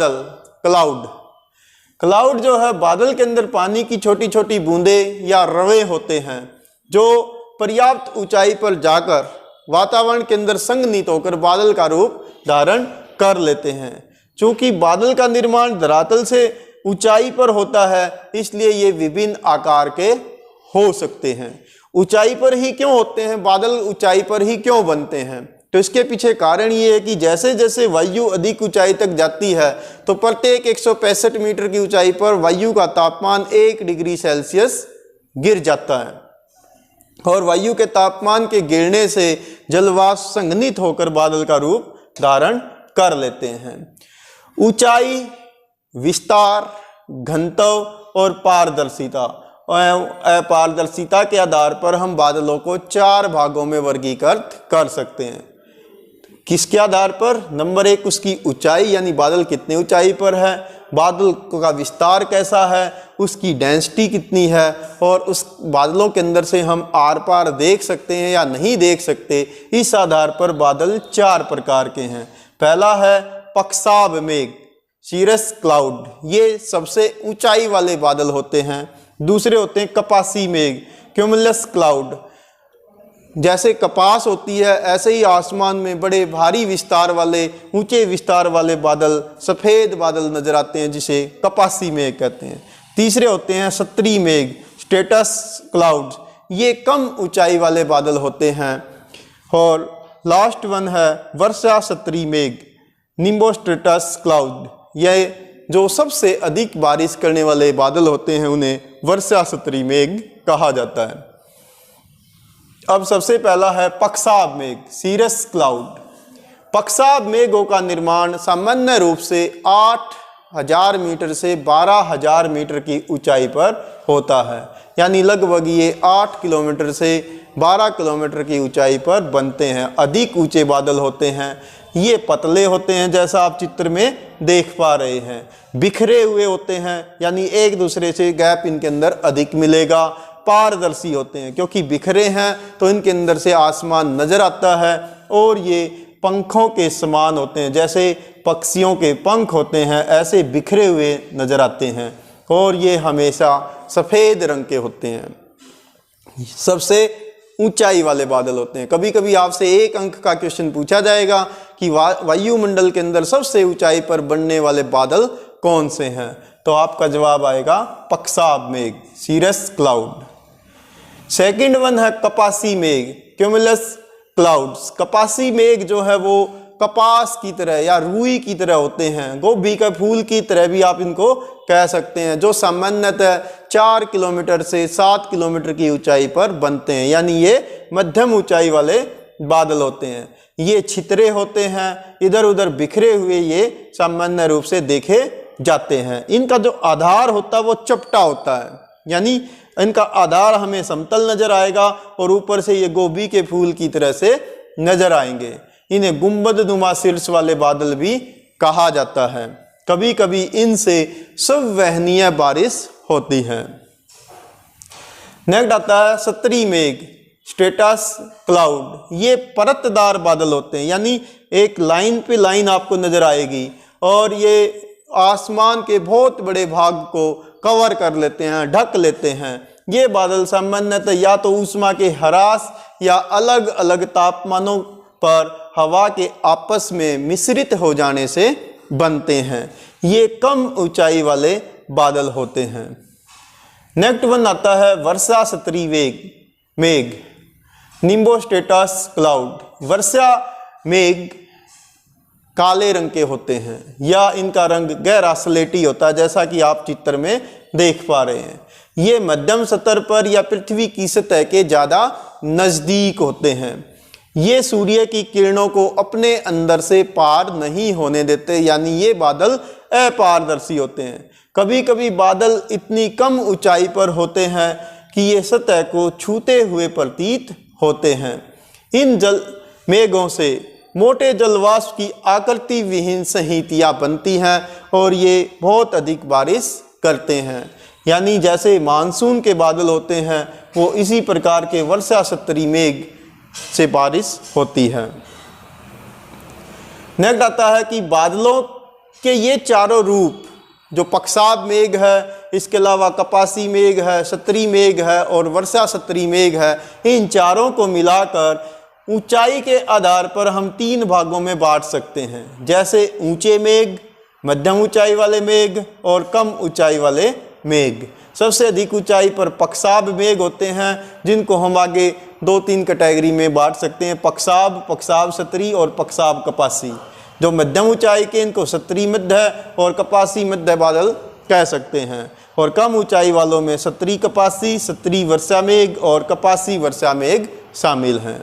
Cloud. Cloud जो है बादल के अंदर पानी की छोटी छोटी बूंदें या रवे होते हैं जो पर्याप्त ऊंचाई पर जाकर वातावरण के अंदर संघनित होकर बादल का रूप धारण कर लेते हैं। चूंकि बादल का निर्माण धरातल से ऊंचाई पर होता है इसलिए ये विभिन्न आकार के हो सकते हैं। ऊंचाई पर ही क्यों होते हैं, बादल ऊंचाई पर ही क्यों बनते हैं? तो इसके पीछे कारण ये है कि जैसे जैसे वायु अधिक ऊंचाई तक जाती है तो प्रत्येक 165 मीटर की ऊंचाई पर वायु का तापमान 1 डिग्री सेल्सियस गिर जाता है और वायु के तापमान के गिरने से जलवाष्प संघनित होकर बादल का रूप धारण कर लेते हैं। ऊंचाई, विस्तार, घनत्व और पारदर्शिता अपारदर्शिता के आधार पर हम बादलों को 4 भागों में वर्गीकृत कर सकते हैं। किसके आधार पर? नंबर 1 उसकी ऊंचाई, यानी बादल कितने ऊंचाई पर है, बादल का विस्तार कैसा है, उसकी डेंसिटी कितनी है और उस बादलों के अंदर से हम आर पार देख सकते हैं या नहीं देख सकते। इस आधार पर बादल 4 प्रकार के हैं। पहला है पक्षाभ मेघ, सीरस क्लाउड, ये सबसे ऊंचाई वाले बादल होते हैं। दूसरे होते हैं कपासी मेघ, क्यूमुलस क्लाउड, जैसे कपास होती है ऐसे ही आसमान में बड़े भारी विस्तार वाले, ऊंचे विस्तार वाले बादल, सफ़ेद बादल नजर आते हैं जिसे कपासी मेघ कहते हैं। तीसरे होते हैं सत्री मेघ, स्ट्रेटस क्लाउड, ये कम ऊंचाई वाले बादल होते हैं। और लास्ट वन है वर्षा सत्री मेघ, निम्बोस्ट्रेटस क्लाउड, यह जो सबसे अधिक बारिश करने वाले बादल होते हैं उन्हें वर्षा सत्री मेघ कहा जाता है। अब सबसे पहला है पक्षाभ मेघ, सीरस क्लाउड। पक्षाभ मेघों का निर्माण सामान्य रूप से 8000 मीटर से 12000 मीटर की ऊंचाई पर होता है, यानी लगभग ये 8 किलोमीटर से 12 किलोमीटर की ऊंचाई पर बनते हैं। अधिक ऊंचे बादल होते हैं, ये पतले होते हैं जैसा आप चित्र में देख पा रहे हैं, बिखरे हुए होते हैं यानी एक दूसरे से गैप इनके अंदर अधिक मिलेगा। पारदर्शी होते हैं क्योंकि बिखरे हैं तो इनके अंदर से आसमान नजर आता है और ये पंखों के समान होते हैं, जैसे पक्षियों के पंख होते हैं ऐसे बिखरे हुए नजर आते हैं और ये हमेशा सफ़ेद रंग के होते हैं। सबसे ऊंचाई वाले बादल होते हैं। कभी कभी आपसे 1 अंक का क्वेश्चन पूछा जाएगा कि वायुमंडल के अंदर सबसे ऊंचाई पर बनने वाले बादल कौन से हैं, तो आपका जवाब आएगा पक्षाभ मेघ, सीरस क्लाउड। सेकंड वन है कपासी मेघ, क्यूमुलस क्लाउड्स। कपासी मेघ जो है वो कपास की तरह या रुई की तरह होते हैं, गोभी का फूल की तरह भी आप इनको कह सकते हैं, जो सामान्यतः 4 किलोमीटर से 7 किलोमीटर की ऊंचाई पर बनते हैं, यानी ये मध्यम ऊंचाई वाले बादल होते हैं। ये छितरे होते हैं, इधर उधर बिखरे हुए ये सामान्य रूप से देखे जाते हैं। इनका जो आधार होता है वो चपटा होता है, यानी इनका आधार हमें समतल नजर आएगा और ऊपर से ये गोभी के फूल की तरह से नजर आएंगे। इन्हें गुंबद नुमा शीर्ष वाले बादल भी कहा जाता है। कभी कभी इनसे संवहनीय बारिश होती है। नेक्स्ट आता है सत्री मेघ, स्ट्रेटस क्लाउड। ये परतदार बादल होते हैं, यानी एक लाइन पे लाइन आपको नजर आएगी और ये आसमान के बहुत बड़े भाग को कवर कर लेते हैं, ढक लेते हैं। ये बादल सामान्यतः या तो ऊष्मा के ह्रास या अलग अलग तापमानों पर हवा के आपस में मिश्रित हो जाने से बनते हैं। ये कम ऊंचाई वाले बादल होते हैं। नेक्स्ट वन आता है वर्षा सत्री मेघ, निम्बोस्ट्रेटस क्लाउड। वर्षा मेघ काले रंग के होते हैं या इनका रंग गहरा स्लेटी होता है, जैसा कि आप चित्र में देख पा रहे हैं। ये मध्यम सतह पर या पृथ्वी की सतह के ज़्यादा नज़दीक होते हैं। ये सूर्य की किरणों को अपने अंदर से पार नहीं होने देते, यानी ये बादल अपारदर्शी होते हैं। कभी कभी बादल इतनी कम ऊंचाई पर होते हैं कि ये सतह को छूते हुए प्रतीत होते हैं। इन जल मेघों से मोटे जलवाष्प की आकृति विहीन संहितियाँ बनती हैं और ये बहुत अधिक बारिश करते हैं, यानी जैसे मानसून के बादल होते हैं वो इसी प्रकार के वर्षा सत्री मेघ से बारिश होती है। नेक्स्ट आता है कि बादलों कि ये चारों रूप जो पक्षाब मेघ है, इसके अलावा कपासी मेघ है, सत्री मेघ है और वर्षा सत्री मेघ है, इन चारों को मिलाकर ऊंचाई के आधार पर हम 3 भागों में बांट सकते हैं। जैसे ऊंचे मेघ, मध्यम ऊंचाई वाले मेघ और कम ऊंचाई वाले मेघ। सबसे अधिक ऊंचाई पर पक्षाब मेघ होते हैं, जिनको हम आगे 2-3 कैटेगरी में बांट सकते हैं, पक्षाब, पक्षाब सत्री और पक्षाब कपासी। जो मध्यम ऊंचाई के, इनको सत्री मध्य और कपासी मध्य बादल कह सकते हैं। और कम ऊंचाई वालों में सत्री कपासी, सत्री वर्षा मेघ और कपासी वर्षा मेघ शामिल हैं।